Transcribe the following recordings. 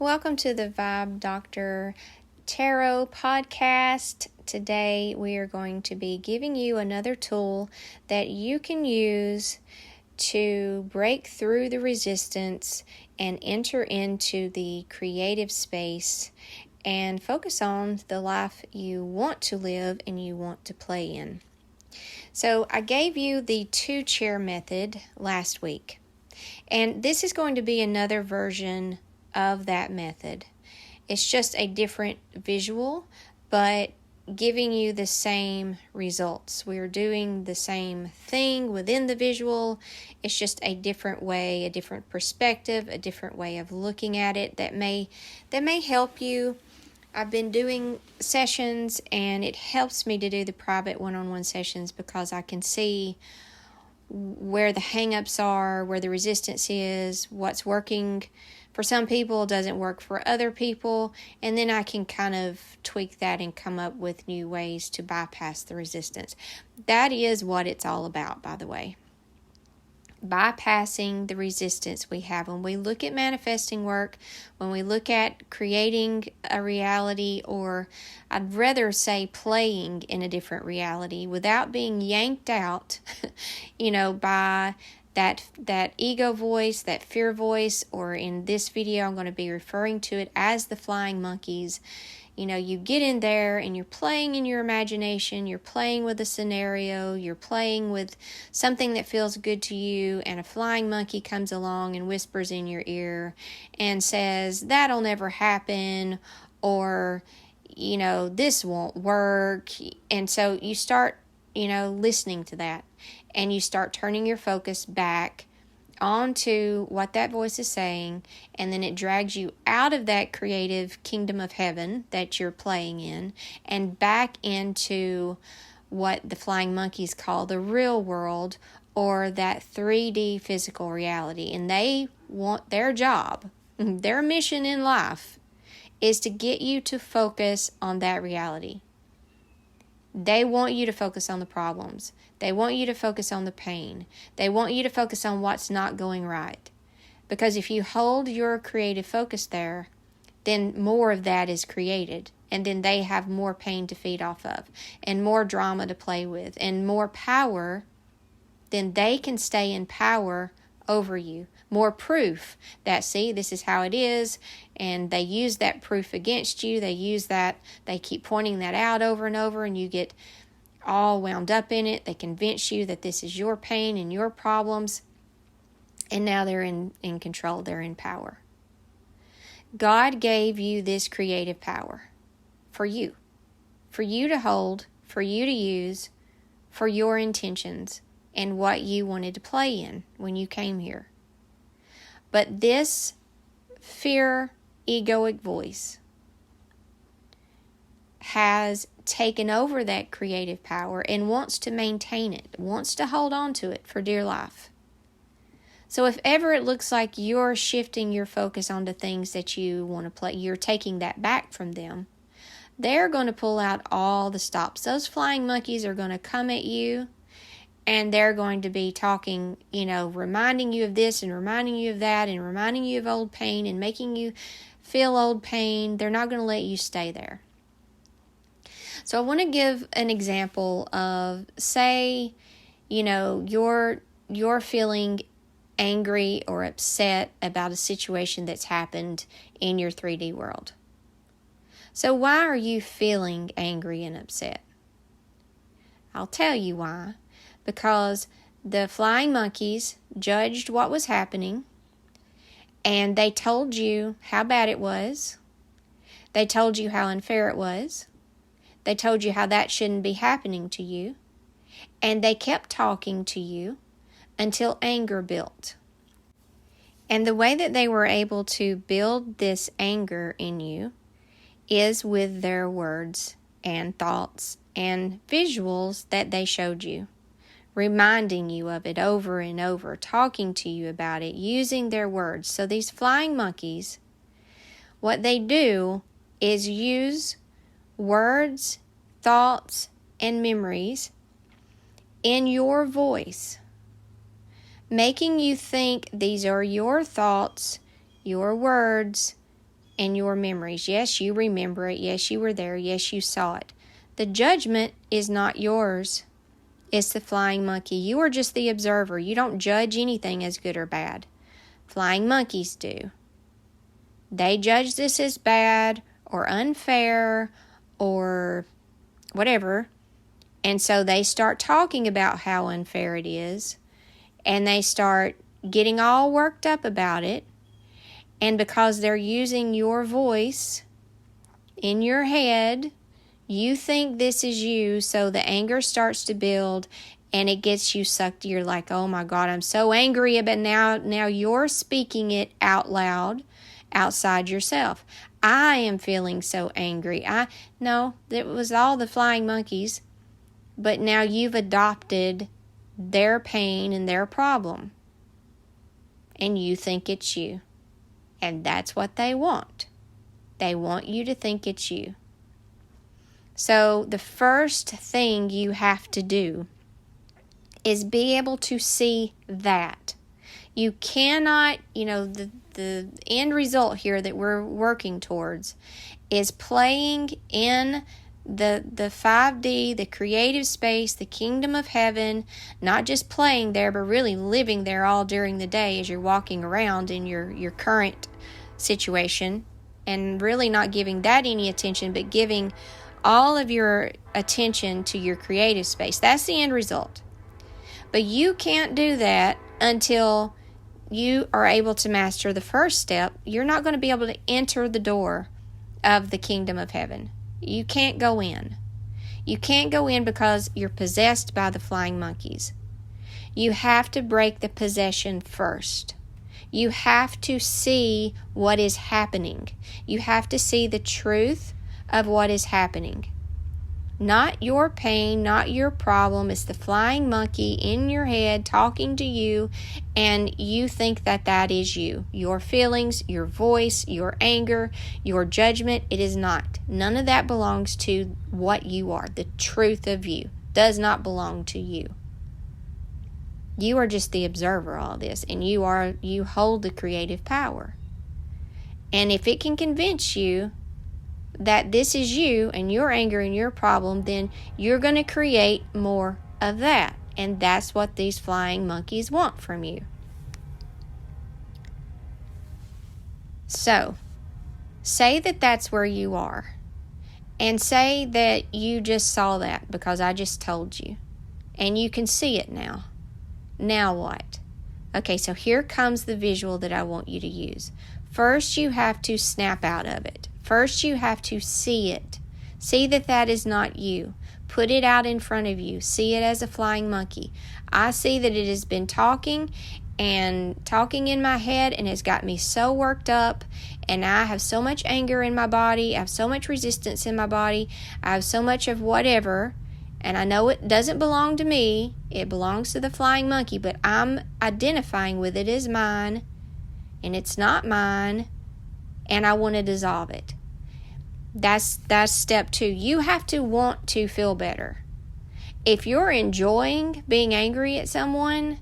Welcome to the Vibe Doctor Tarot podcast. Today we are going to be giving you another tool that you can use to break through the resistance and enter into the creative space and focus on the life you want to live and you want to play in. So I gave you the 2-chair method last week, and this is going to be another version of that method. It's just a different visual, but giving you the same results. We're doing the same thing within the visual. It's just a different way, a different perspective, a different way of looking at it that may help you. I've been doing sessions, and it helps me to do the private one-on-one sessions because I can see where the hang-ups are, where the resistance is, what's working for some people doesn't work for other people, and then I can kind of tweak that and come up with new ways to bypass the resistance. That is what it's all about, by the way. Bypassing the resistance we have when we look at manifesting work, when we look at creating a reality, or I'd rather say playing in a different reality without being yanked out, by that ego voice, that fear voice, or in this video I'm going to be referring to it as the flying monkeys. You get in there and you're playing in your imagination, you're playing with a scenario, you're playing with something that feels good to you, and a flying monkey comes along and whispers in your ear and says, that'll never happen, or, this won't work. And so you start, listening to that, and you start turning your focus back onto what that voice is saying, and then it drags you out of that creative kingdom of heaven that you're playing in and back into what the flying monkeys call the real world, or that 3D physical reality. And they want their job, their mission in life is to get you to focus on that reality. They want you to focus on the problems. They want you to focus on the pain. They want you to focus on what's not going right. Because if you hold your creative focus there, then more of that is created. And then they have more pain to feed off of, and more drama to play with, and more power. Then they can stay in power over you. More proof that, see, this is how it is. And they use that proof against you. They use that. They keep pointing that out over and over, and you get all wound up in it. They convince you that this is your pain and your problems. And now they're in control. They're in power. God gave you this creative power for you to hold, for you to use, for your intentions and what you wanted to play in when you came here. But this fear, egoic voice has taken over that creative power and wants to maintain it, wants to hold on to it for dear life. So if ever it looks like you're shifting your focus onto things that you want to play, you're taking that back from them, they're going to pull out all the stops. Those flying monkeys are going to come at you, and they're going to be talking, reminding you of this and reminding you of that and reminding you of old pain and making you feel old pain. They're not going to let you stay there. So I want to give an example of, say, you're feeling angry or upset about a situation that's happened in your 3D world. So why are you feeling angry and upset? I'll tell you why. Because the flying monkeys judged what was happening, and they told you how bad it was. They told you how unfair it was. They told you how that shouldn't be happening to you. And they kept talking to you until anger built. And the way that they were able to build this anger in you is with their words and thoughts and visuals that they showed you, reminding you of it over and over, talking to you about it, using their words. So these flying monkeys, what they do is use words, thoughts, and memories in your voice, making you think these are your thoughts, your words, and your memories. Yes, you remember it. Yes, you were there. Yes, you saw it. The judgment is not yours. It's the flying monkey. You are just the observer. You don't judge anything as good or bad. Flying monkeys do. They judge this as bad or unfair or whatever. And so they start talking about how unfair it is. And they start getting all worked up about it. And because they're using your voice in your head, you think this is you, so the anger starts to build and it gets you sucked. You're like, oh my God, I'm so angry. But now you're speaking it out loud outside yourself. I am feeling so angry. No, it was all the flying monkeys. But now you've adopted their pain and their problem. And you think it's you. And that's what they want. They want you to think it's you. So the first thing you have to do is be able to see that. You cannot, the end result here that we're working towards is playing in the 5D, the creative space, the kingdom of heaven, not just playing there, but really living there all during the day as you're walking around in your current situation, and really not giving that any attention, but giving all of your attention to your creative space. That's the end result. But you can't do that until you are able to master the first step. You're not going to be able to enter the door of the kingdom of heaven. You can't go in. You can't go in because you're possessed by the flying monkeys. You have to break the possession first. You have to see what is happening. You have to see the truth of what is happening. Not your pain, not your problem. It's the flying monkey in your head talking to you, and you think that is you. Your feelings, your voice, your anger, your judgment, it is not. None of that belongs to what you are. The truth of you does not belong to you. You are just the observer of all this, and you hold the creative power. And if it can convince you that this is you and your anger and your problem, then you're going to create more of that. And that's what these flying monkeys want from you. So, say that that's where you are. And say that you just saw that because I just told you. And you can see it now. Now what? Okay, so here comes the visual that I want you to use. First, you have to snap out of it. First, you have to see it. See that is not you. Put it out in front of you. See it as a flying monkey. I see that it has been talking in my head and has got me so worked up, and I have so much anger in my body. I have so much resistance in my body. I have so much of whatever, and I know it doesn't belong to me. It belongs to the flying monkey, but I'm identifying with it as mine, and it's not mine, and I want to dissolve it. That's step 2. You have to want to feel better. If you're enjoying being angry at someone,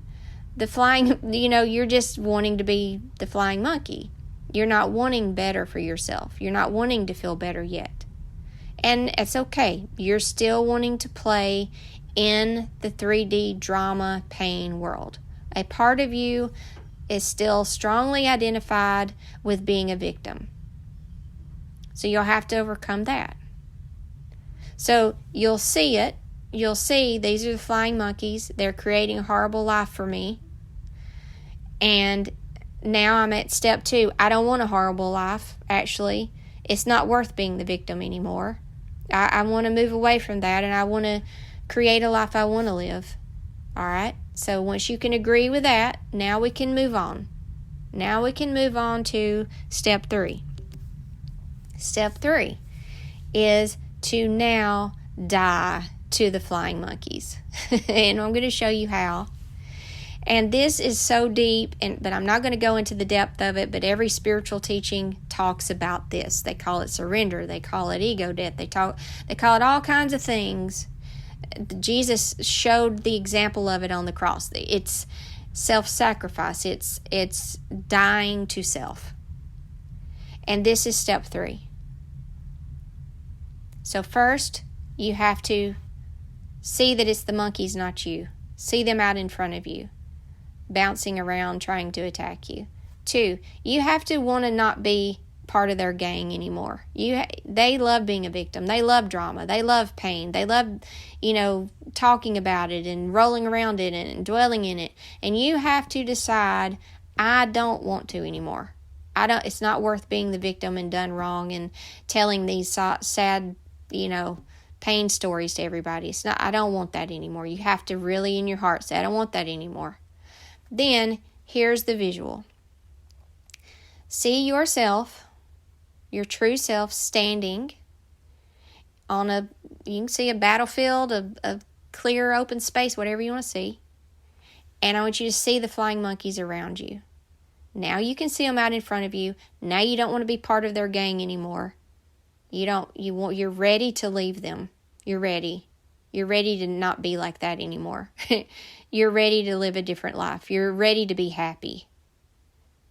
the flying, you're just wanting to be the flying monkey. You're not wanting better for yourself. You're not wanting to feel better yet. And it's okay. You're still wanting to play in the 3D drama pain world. A part of you is still strongly identified with being a victim. So you'll have to overcome that. So you'll see it. You'll see these are the flying monkeys. They're creating a horrible life for me. And now I'm at step 2. I don't want a horrible life, actually. It's not worth being the victim anymore. I want to move away from that, and I want to create a life I want to live. All right? So once you can agree with that, now we can move on. Now we can move on to step 3. Step 3 is to now die to the flying monkeys. And I'm going to show you how. And this is so deep, but I'm not going to go into the depth of it, but every spiritual teaching talks about this. They call it surrender. They call it ego death. They call it all kinds of things. Jesus showed the example of it on the cross. It's self-sacrifice. It's dying to self. And this is step 3. So first, you have to see that it's the monkeys, not you. See them out in front of you, bouncing around, trying to attack you. 2, you have to want to not be part of their gang anymore. They love being a victim. They love drama. They love pain. They love, talking about it and rolling around in it and dwelling in it. And you have to decide, I don't want to anymore. It's not worth being the victim and done wrong and telling these sad, pain stories to everybody. I don't want that anymore. You have to really in your heart say, I don't want that anymore. Then here's the visual. See yourself, your true self, standing on you can see a battlefield, a clear open space, whatever you want to see. And I want you to see the flying monkeys around you. Now you can see them out in front of you. Now you don't want to be part of their gang anymore. You're ready to leave them. You're ready. You're ready to not be like that anymore. You're ready to live a different life. You're ready to be happy.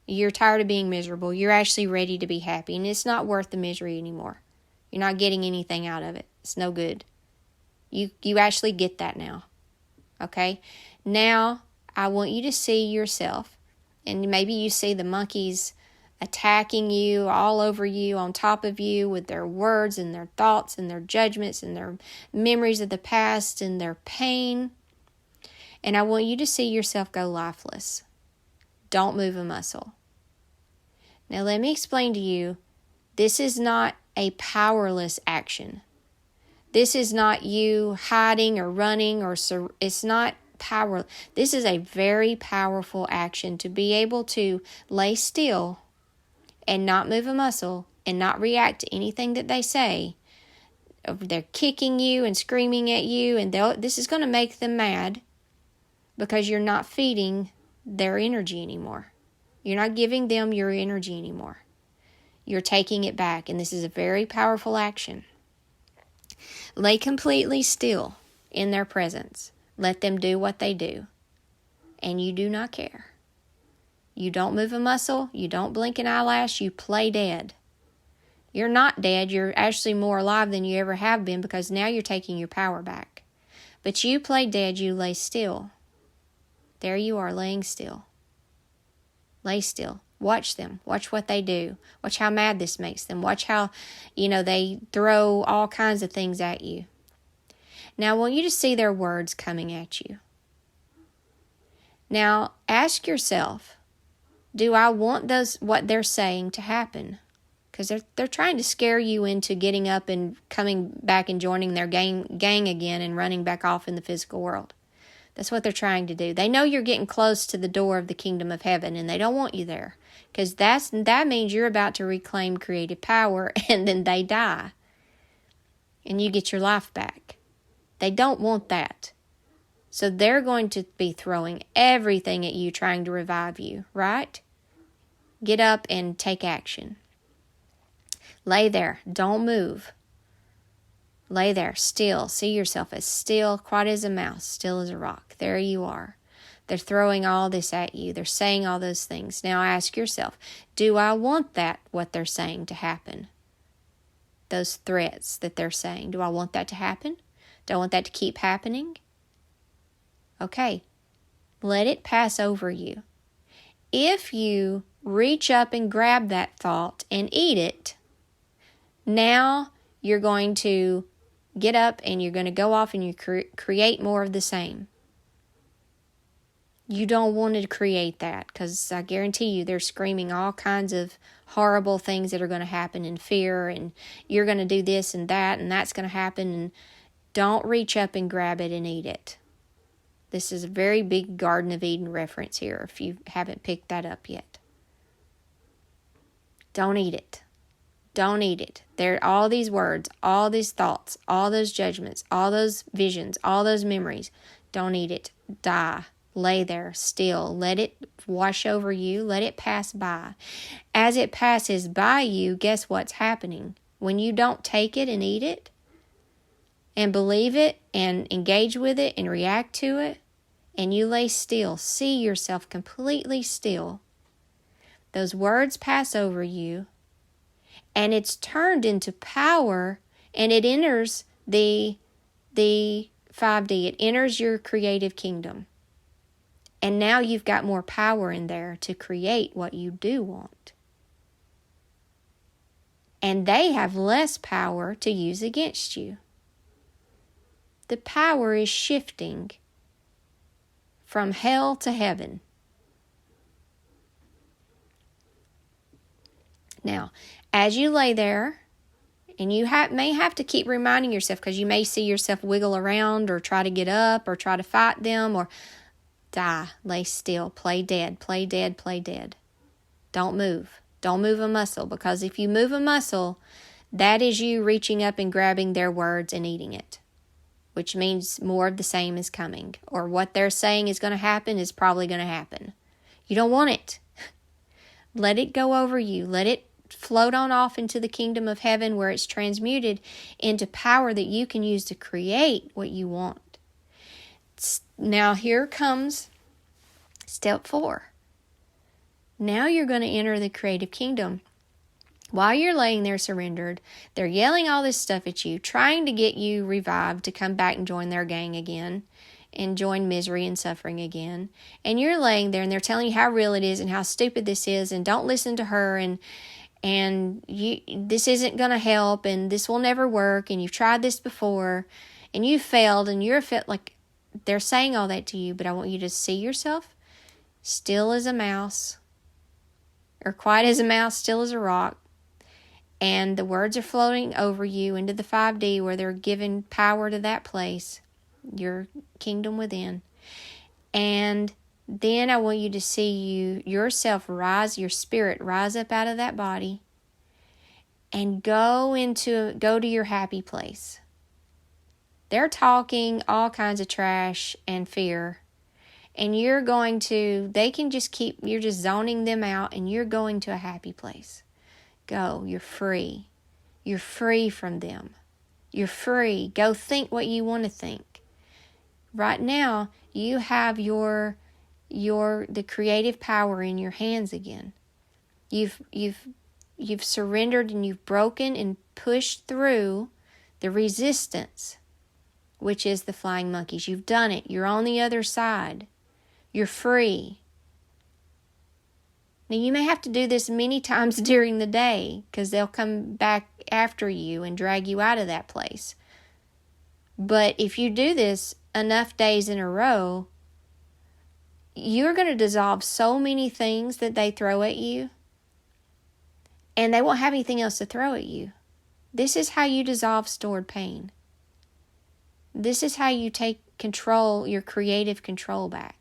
You're tired of being miserable. You're actually ready to be happy. And it's not worth the misery anymore. You're not getting anything out of it. It's no good. You actually get that now. Okay? Now, I want you to see yourself. And maybe you see the monkeys attacking you, all over you, on top of you, with their words and their thoughts and their judgments and their memories of the past and their pain. And I want you to see yourself go lifeless. Don't move a muscle. Now let me explain to you, this is not a powerless action. This is not you hiding or running it's not power. This is a very powerful action to be able to lay still and not move a muscle and not react to anything that they say. They're kicking you and screaming at you, and this is going to make them mad because you're not feeding their energy anymore. You're not giving them your energy anymore. You're taking it back, and this is a very powerful action. Lay completely still in their presence. Let them do what they do, and you do not care. You don't move a muscle. You don't blink an eyelash. You play dead. You're not dead. You're actually more alive than you ever have been because now you're taking your power back. But you play dead. You lay still. There you are, laying still. Lay still. Watch them. Watch what they do. Watch how mad this makes them. Watch how, they throw all kinds of things at you. Now, I want you to see their words coming at you. Now, ask yourself, do I want what they're saying to happen? Because they're trying to scare you into getting up and coming back and joining their gang again and running back off in the physical world. That's what they're trying to do. They know you're getting close to the door of the kingdom of heaven, and they don't want you there. Because that means you're about to reclaim creative power, and then they die. And you get your life back. They don't want that. So they're going to be throwing everything at you, trying to revive you, right? Get up and take action. Lay there. Don't move. Lay there, still. See yourself as still, quiet as a mouse, still as a rock. There you are. They're throwing all this at you. They're saying all those things. Now ask yourself, do I want what they're saying to happen? Those threats that they're saying, do I want that to happen? Do I want that to keep happening? Okay, let it pass over you. If you reach up and grab that thought and eat it, now you're going to get up and you're going to go off and you create more of the same. You don't want to create that because I guarantee you they're screaming all kinds of horrible things that are going to happen in fear, and you're going to do this and that's going to happen, and don't reach up and grab it and eat it. This is a very big Garden of Eden reference here if you haven't picked that up yet. Don't eat it. Don't eat it. There are all these words, all these thoughts, all those judgments, all those visions, all those memories. Don't eat it. Die. Lay there still. Let it wash over you. Let it pass by. As it passes by you, guess what's happening? When you don't take it and eat it and believe it and engage with it and react to it, and you lay still, see yourself completely still, those words pass over you. and it's turned into power, and it enters the 5D. It enters your creative kingdom. And now you've got more power in there to create what you do want. And they have less power to use against you. The power is shifting from hell to heaven. Now, as you lay there, and you may have to keep reminding yourself, because you may see yourself wiggle around or try to get up or try to fight them or die, lay still, play dead, play dead, play dead. Don't move. Don't move a muscle, because if you move a muscle, that is you reaching up and grabbing their words and eating it, which means more of the same is coming, or what they're saying is going to happen is probably going to happen. You don't want it. Let it go over you. Let it float on off into the kingdom of heaven, where it's transmuted into power that you can use to create what you want. Now here comes step 4. Now you're going to enter the creative kingdom. While you're laying there surrendered, they're yelling all this stuff at you, trying to get you revived to come back and join their gang again and join misery and suffering again. And you're laying there and they're telling you how real it is and how stupid this is, and don't listen to her, and this isn't going to help, and this will never work, and you've tried this before and you failed, and you're like, they're saying all that to you. But I want you to see yourself still as a mouse, or quiet as a mouse, still as a rock. And the words are floating over you into the 5D, where they're giving power to that place, your kingdom within. And then I want you to see yourself rise, your spirit rise up out of that body and go to your happy place. They're talking all kinds of trash and fear. And you're just zoning them out, and you're going to a happy place. Go, you're free. You're free from them. You're free. Go think what you want to think. Right now, you have the creative power in your hands again. You've surrendered, and you've broken and pushed through the resistance, which is the flying monkeys. You've done it. You're on the other side. You're free. Now, you may have to do this many times during the day, because they'll come back after you and drag you out of that place. But if you do this enough days in a row, you're going to dissolve so many things that they throw at you, and they won't have anything else to throw at you. This is how you dissolve stored pain. This is how you take control, your creative control back.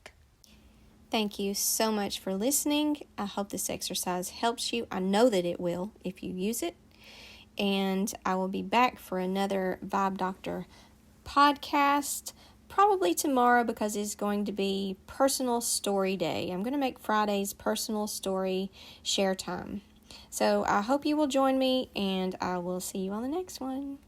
Thank you so much for listening. I hope this exercise helps you. I know that it will if you use it. And I will be back for another Vibe Doctor podcast probably tomorrow, because it's going to be personal story day. I'm going to make Fridays personal story share time. So I hope you will join me, and I will see you on the next one.